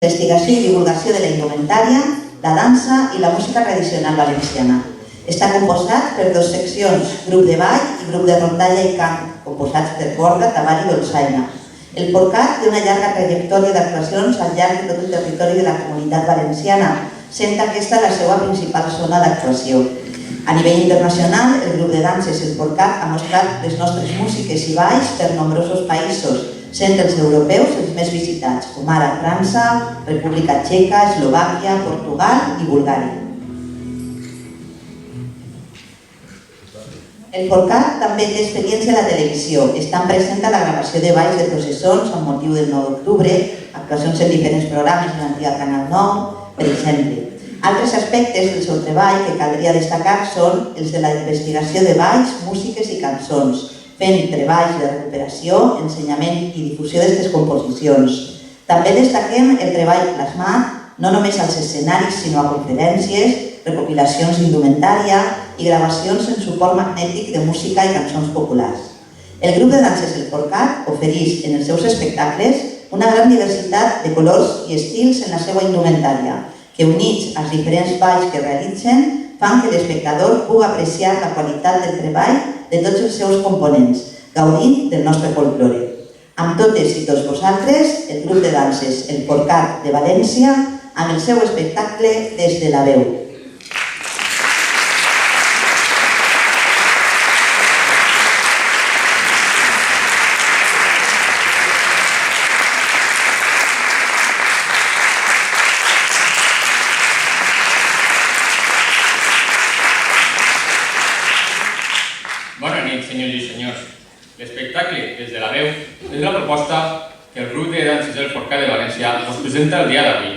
investigació i divulgació de la indumentària, la dansa i la música tradicional valenciana. Està composat per dues seccions, grup de ball i grup de rondalla i cant, composats per corda, tabal i dolçaina. El PORCAT té una llarga trajectòria d'actuacions al llarg de tot el territori de la Comunitat Valenciana, sent aquesta la seva principal zona d'actuació. A nivell internacional, el grup de danses El PORCAT ha mostrat les nostres músiques i balls per nombrosos països, sent els europeus els més visitats, com ara França, República Txeca, Eslovàquia, Portugal i Bulgària. El PORCAT també té experiència a la televisió. Estan present a la gravació de balls de processons amb motiu del 9 d'octubre, actuacions en diferents programes de l'antiga Canal 9, per exemple. Altres aspectes del seu treball que caldria destacar són els de la investigació de balls, músiques i cançons, fent treballs de recuperació, ensenyament i difusió d'aquestes composicions. També destaquem el treball plasmat, no només als escenaris, sinó a conferències, recopilacions d'indumentària i gravacions en suport magnètic de música i cançons populars. El grup de danses El PORCAT ofereix en els seus espectacles una gran diversitat de colors i estils en la seva indumentària, que units als diferents balls que realitzen fan que l'espectador pugui apreciar la qualitat del treball de tots els seus components, gaudint del nostre folklore. Amb totes i tots vosaltres, el grup de danses El PORCAT de València, amb el seu espectacle Des de la veu. Bona nit, senyors i senyors. L'espectacle Des de la veu és la proposta que el grup de danses del PORCAT de València us presenta el dia d'avui.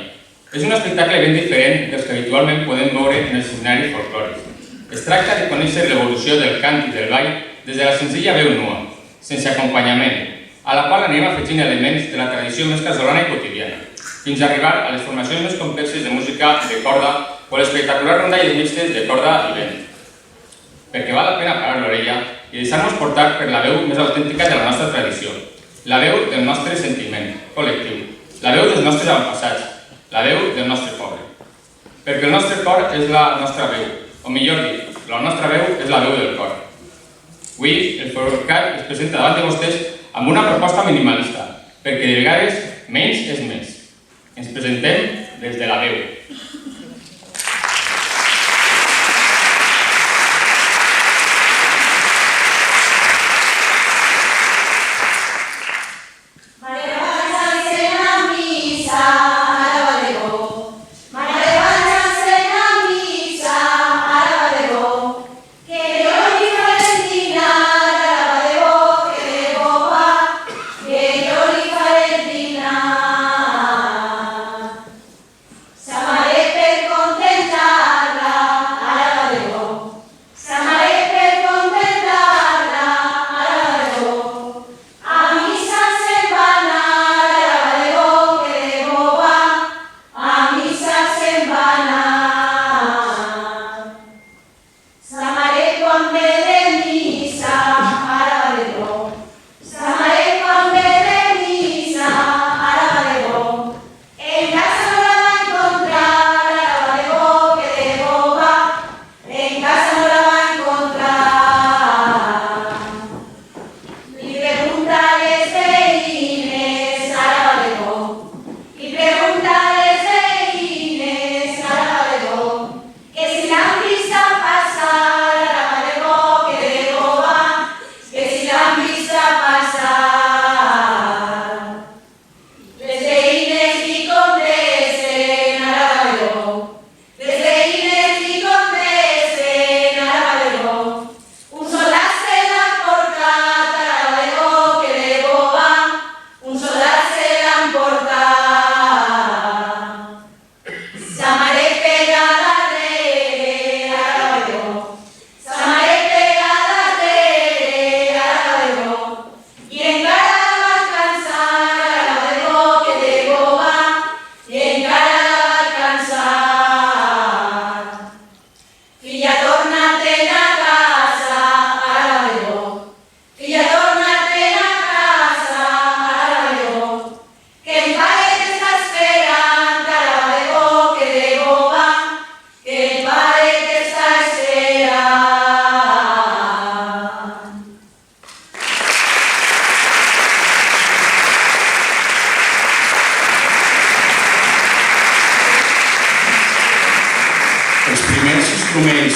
És un espectacle ben diferent dels que habitualment podem veure en els escenaris folclòrics. Es tracta de conèixer l'evolució del cant i del ball des de la senzilla veu nua, sense acompanyament, a la qual anem afegint elements de la tradició més casolana i quotidiana, fins a arribar a les formacions més complexes de música de corda o l'espectacular rondalles mixtes de corda i vent. Perquè val la pena parar l'orella i deixar-nos portar per la veu més autèntica de la nostra tradició, la veu del nostre sentiment col·lectiu, la veu dels nostres avantpassats, la veu del nostre poble. Perquè el nostre cor és la nostra veu, o millor dit, la nostra veu és la veu del cor. Avui, el PORCAT es presenta davant de vostès amb una proposta minimalista, perquè de vegades menys és més. Ens presentem des de la veu. Samare per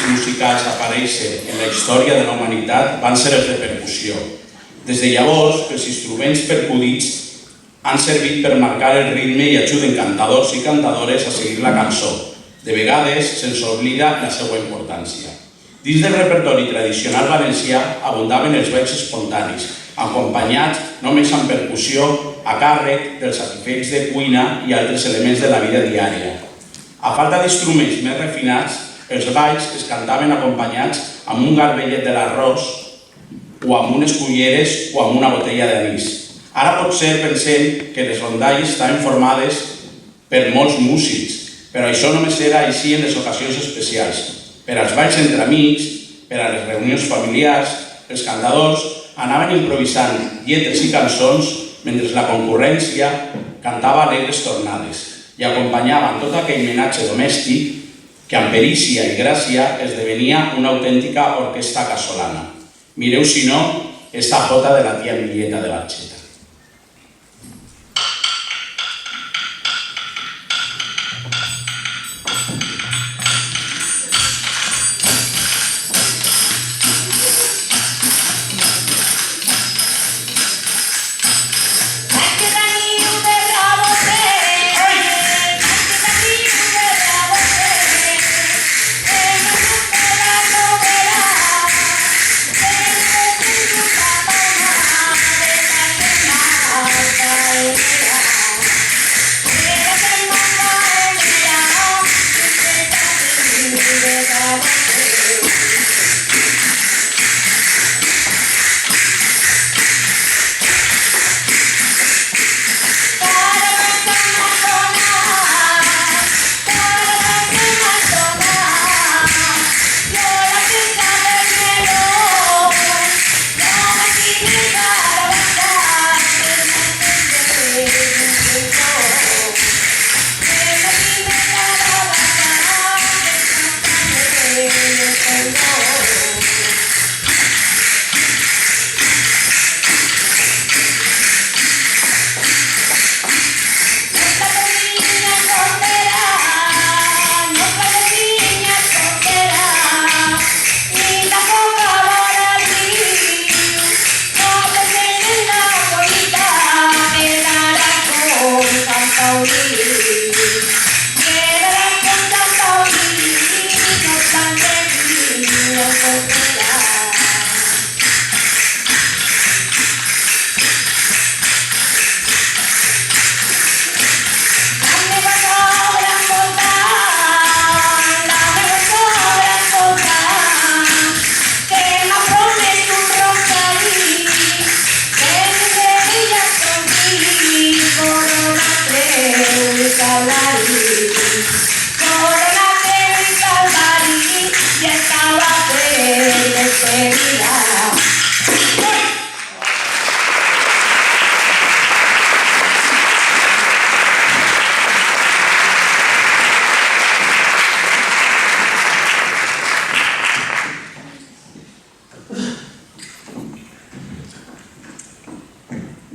instruments musicals a aparèixer en la història de la humanitat van ser els de percussió. Des de llavors, els instruments percudits han servit per marcar el ritme i ajuden cantadors i cantadores a seguir la cançó. De vegades se'ns oblida la seva importància. Dins del repertori tradicional valencià abundaven els balls espontanis, acompanyats només amb percussió a càrrec dels satisfets de cuina i altres elements de la vida diària. A falta d'instruments més refinats, els balls es cantaven acompanyats amb un garbellet de l'arròs o amb unes culleres o amb una botella d'anís. Ara potser pensem que les rondalles estaven formades per molts músics, però això només era així en les ocasions especials. Per als balls entre amics, per a les reunions familiars, els cantadors anaven improvisant lletres i cançons mentre la concurrència cantava alegres tornades i acompanyaven tot aquell menatge domèstic que amb perícia i gràcia esdevenia una autèntica orquestra casolana. Mireu, si no, esta jota de la tia Milieta de Barxeta.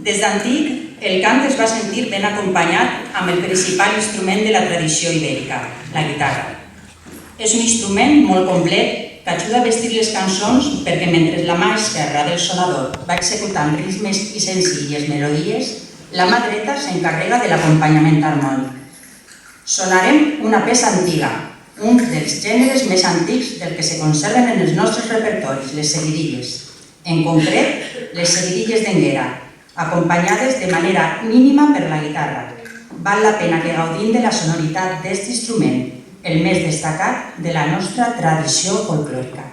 Des d'antic, el cant es va sentir ben acompanyat amb el principal instrument de la tradició ibèrica, la guitarra. És un instrument molt complet que ajuda a vestir les cançons perquè mentre la mà esquerra del sonador va executant ritmes i senzilles melodies, la mà dreta s'encarrega de l'acompanyament harmònic. Sonarem una peça antiga, un dels gèneres més antics del que se conserven en els nostres repertoris, les seguidilles. En concret, les seguidilles d'Enguera, acompanyades de manera mínima per la guitarra. Val la pena que gaudim de la sonoritat d'aquest instrument, el més destacat de la nostra tradició folclòrica.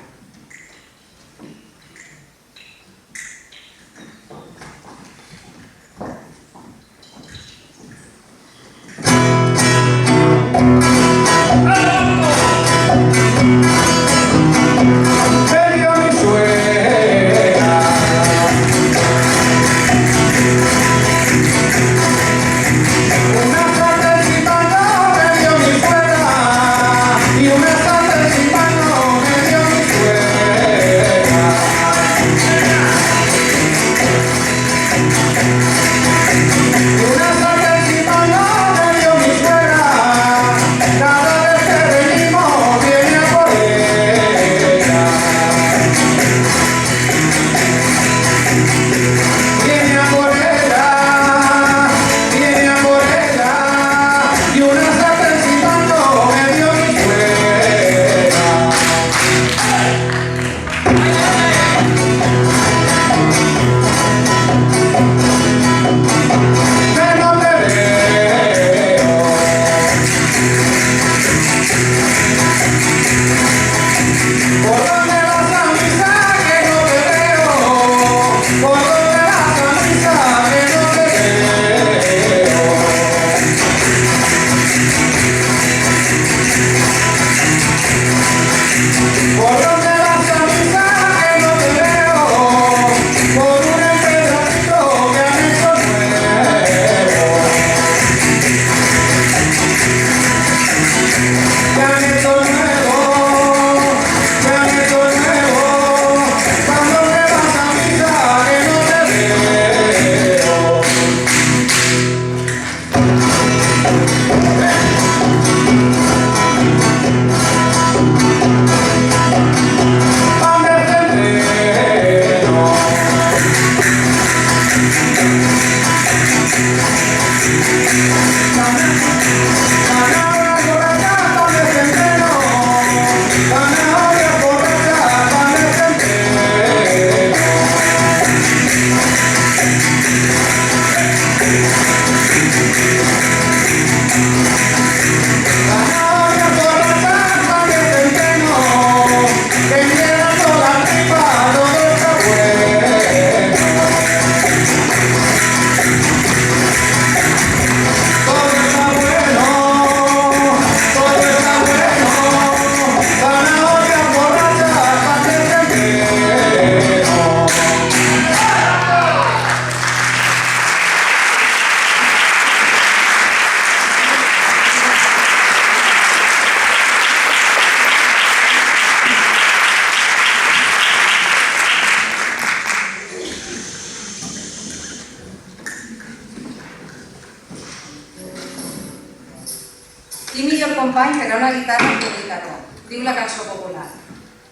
Quin millor company per a una guitarra que un guitarró, diu la cançó popular.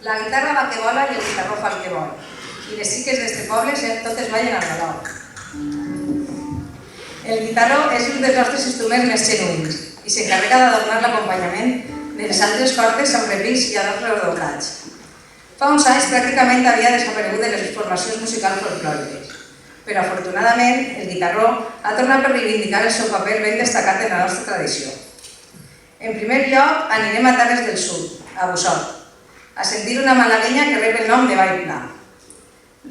La guitarra va que vola i el guitarró fa el que vol. I les xiques d'este poble totes ballen al reloj. El guitarró és un dels nostres instruments més genuïns i s'encarrega d'adornar l'acompanyament de les altres cordes amb repís i adorns redoblats. Fa uns anys pràcticament havia desaparegut de les formacions musicals folclòriques, però afortunadament el guitarró ha tornat per reivindicar el seu paper ben destacat en la nostra tradició. En primer lloc, anirem a Terres del Sud, a Busot, a sentir una malaguenya que rep el nom de Ball Pla.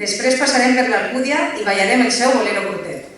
Després passarem per l'Alcúdia i ballarem el seu bolero curtet.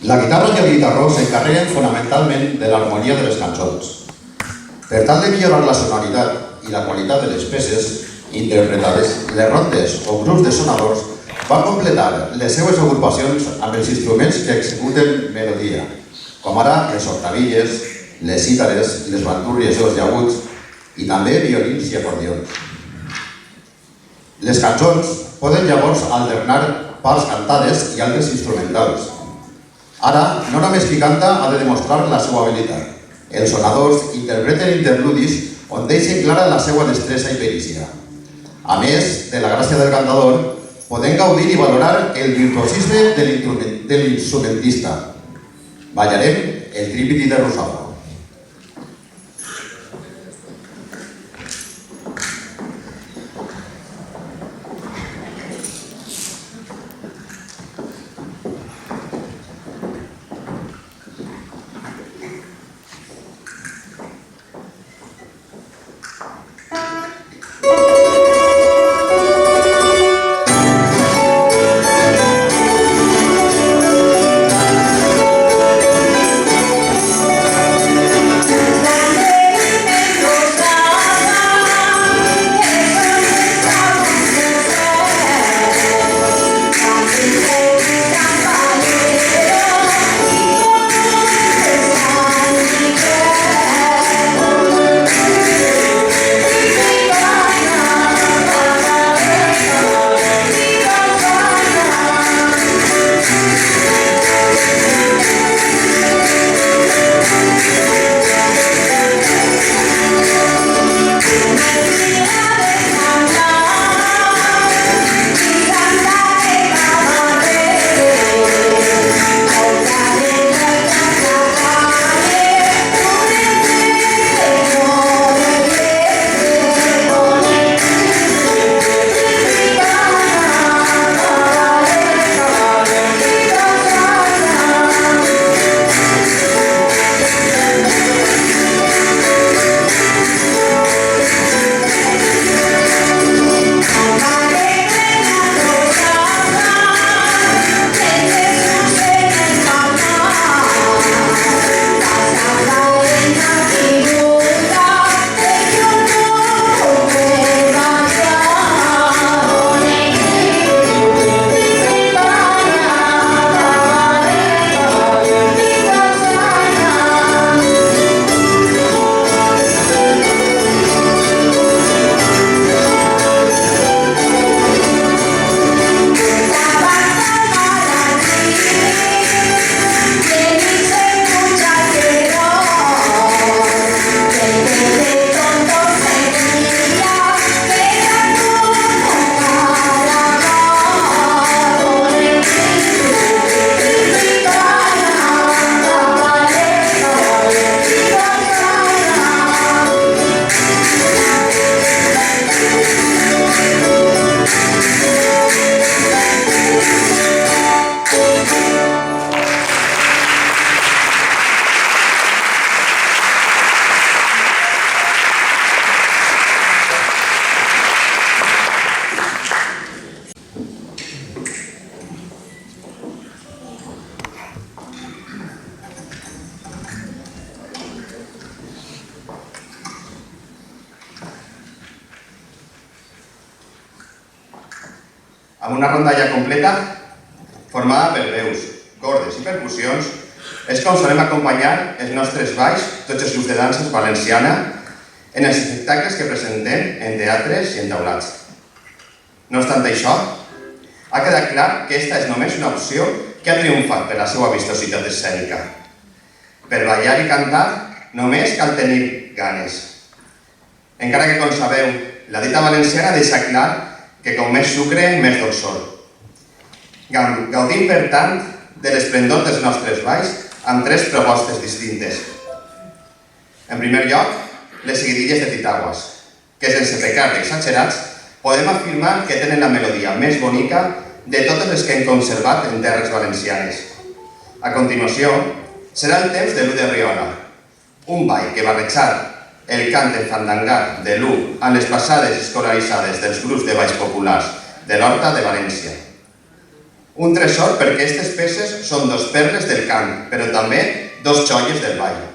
La guitarra i el guitarró s'encarreguen fonamentalment de l'harmonia de les cançons. Per tal de millorar la sonoritat i la qualitat de les peces interpretades, les rondes o grups de sonadors van completar les seues agrupacions amb els instruments que executen melodia, com ara les octavilles, les cítares, les bandúrries i els llaüts, i també violins i acordions. Les cançons poden llavors alternar parts cantades i altres instrumentals. Ara, no només qui canta ha de demostrar la seva habilitat. Els sonadors interpreten interludis on deixen clara la seva destresa i perícia. A més de la gràcia del cantador, podem gaudir i valorar el virtuosisme de l'instrumentista. Ballarem el Trípiti de Rusalfa. Amb una rondalla completa, formada per veus, cordes i percussions, és com solem acompanyar els nostres balls, tots els grups de danses valenciana, en els espectacles que presentem en teatres i en taulats. No obstant això, ha quedat clar que aquesta és només una opció que ha triomfat per la seva vistositat escènica. Per ballar i cantar només cal tenir ganes. Encara que, com sabeu, la dita valenciana deixa clar que com més sucre, més dolçor. Gaudim, per tant, de l'esplendor dels nostres balls amb tres propostes distintes. En primer lloc, les seguidilles de titaguas, que sense pecar d'exagerats, podem afirmar que tenen la melodia més bonica de totes les que hem conservat en terres valencianes. A continuació, serà el temps de l'U de Riola, un ball que barrejar el cant enfandangat de l'U amb les passades escolaritzades dels grups de balls populars de l'Horta de València. Un tresor perquè aquestes peces són dos perles del cant, però també dos joies del ball.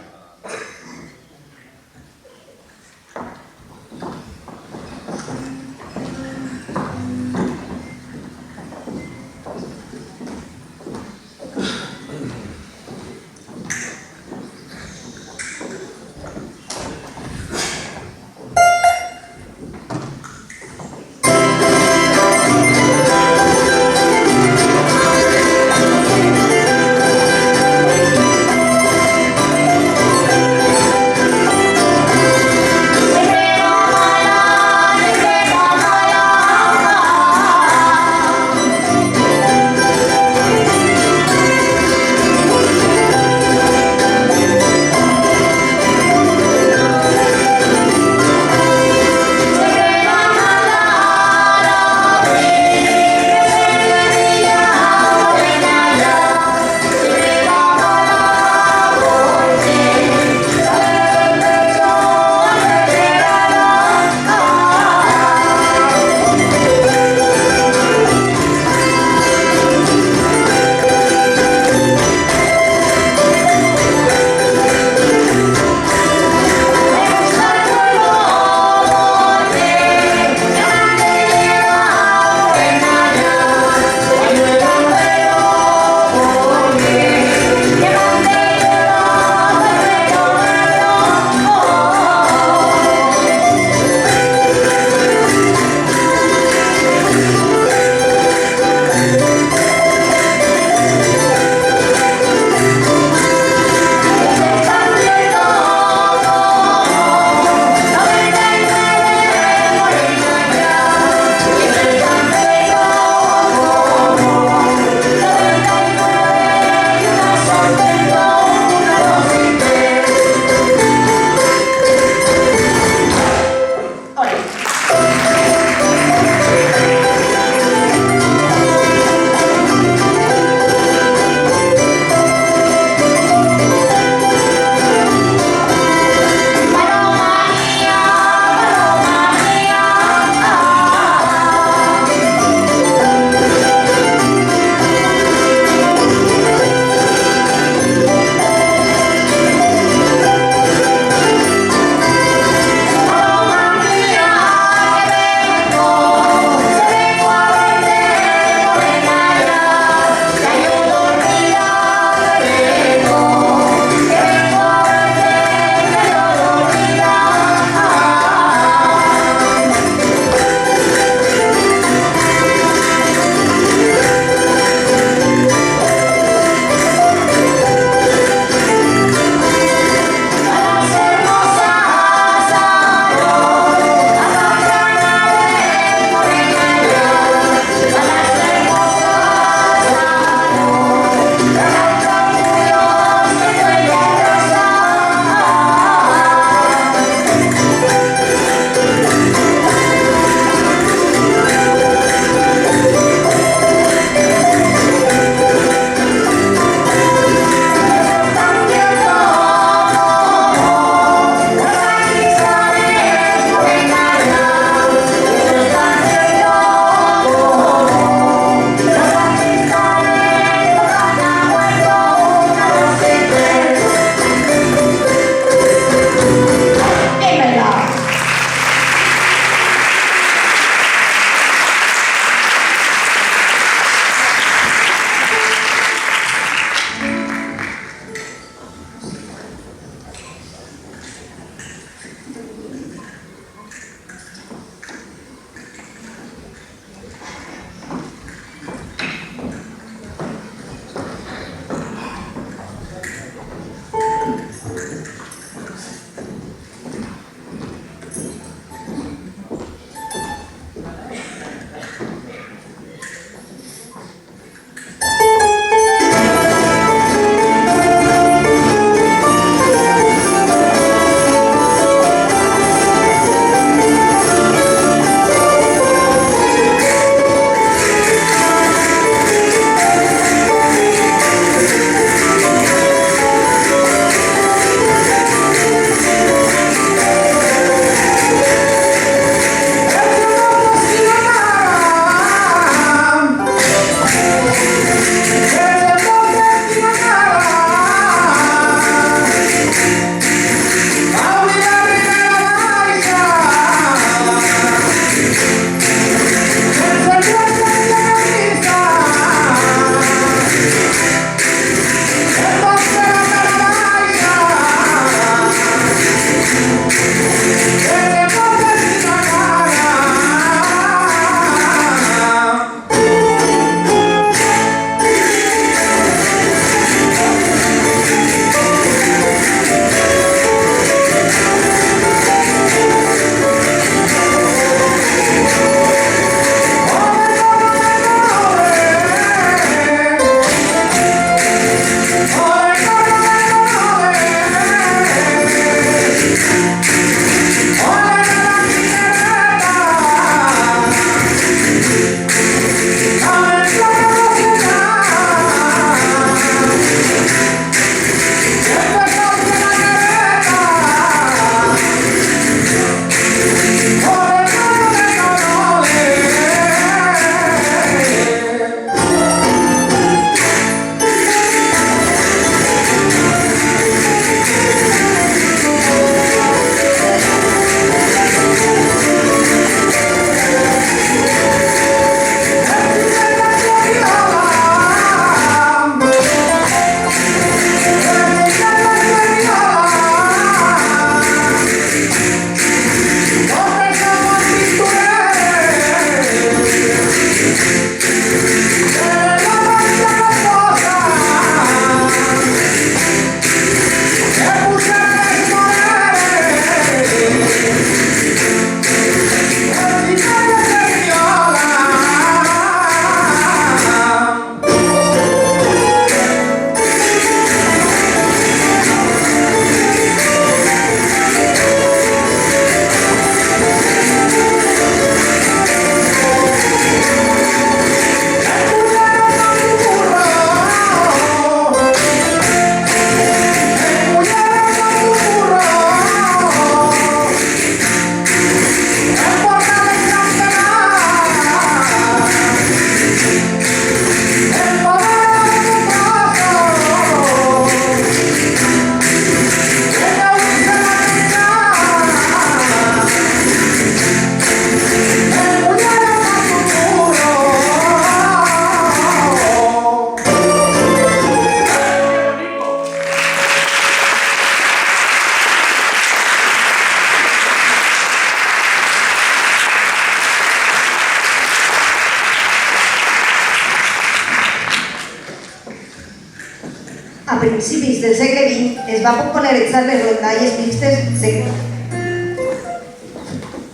principis del segle XX es va popularitzar les rondalles mixtes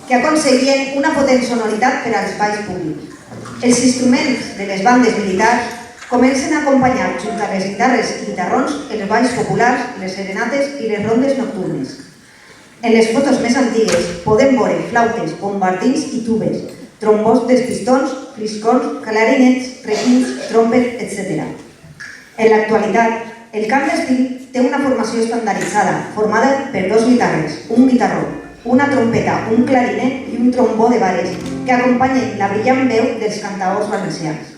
que aconseguien una potent sonoritat per als espais públics. Els instruments de les bandes militars comencen a acompanyar junt a les guitarres i guitarrons els balls populars, les serenates i les rondes nocturnes. En les fotos més antigues podem veure flautes, bombardins i tubes, trombons dels pistons, fliscons, clarinets, requins, trompes, etc. En l'actualitat, el cant d'estil té una formació estandarditzada, formada per 2 guitarres, un guitarró, una trompeta, un clarinet i un trombó de vares, que acompanyen la brillant veu dels cantaors valencians.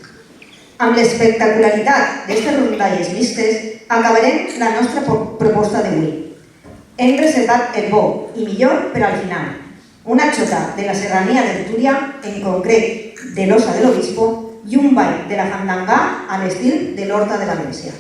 Amb l'espectacularitat d'aquestes rondalles mixtes, acabarem la nostra proposta d'avui. Hem reservat el bo i millor per al final. Una xota de la serrania de Túria, en concret de l'Ossa de l'Obispo, i un ball de la fandangà a l'estil de l'Horta de València.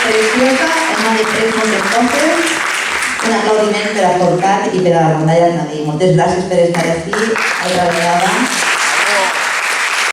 preciosa, Emma de Pres Montecompes. Un aplaudiment per a Forcat i per a la rondalla Nadí. Moltes gràcies per estar aquí. Altra vegada.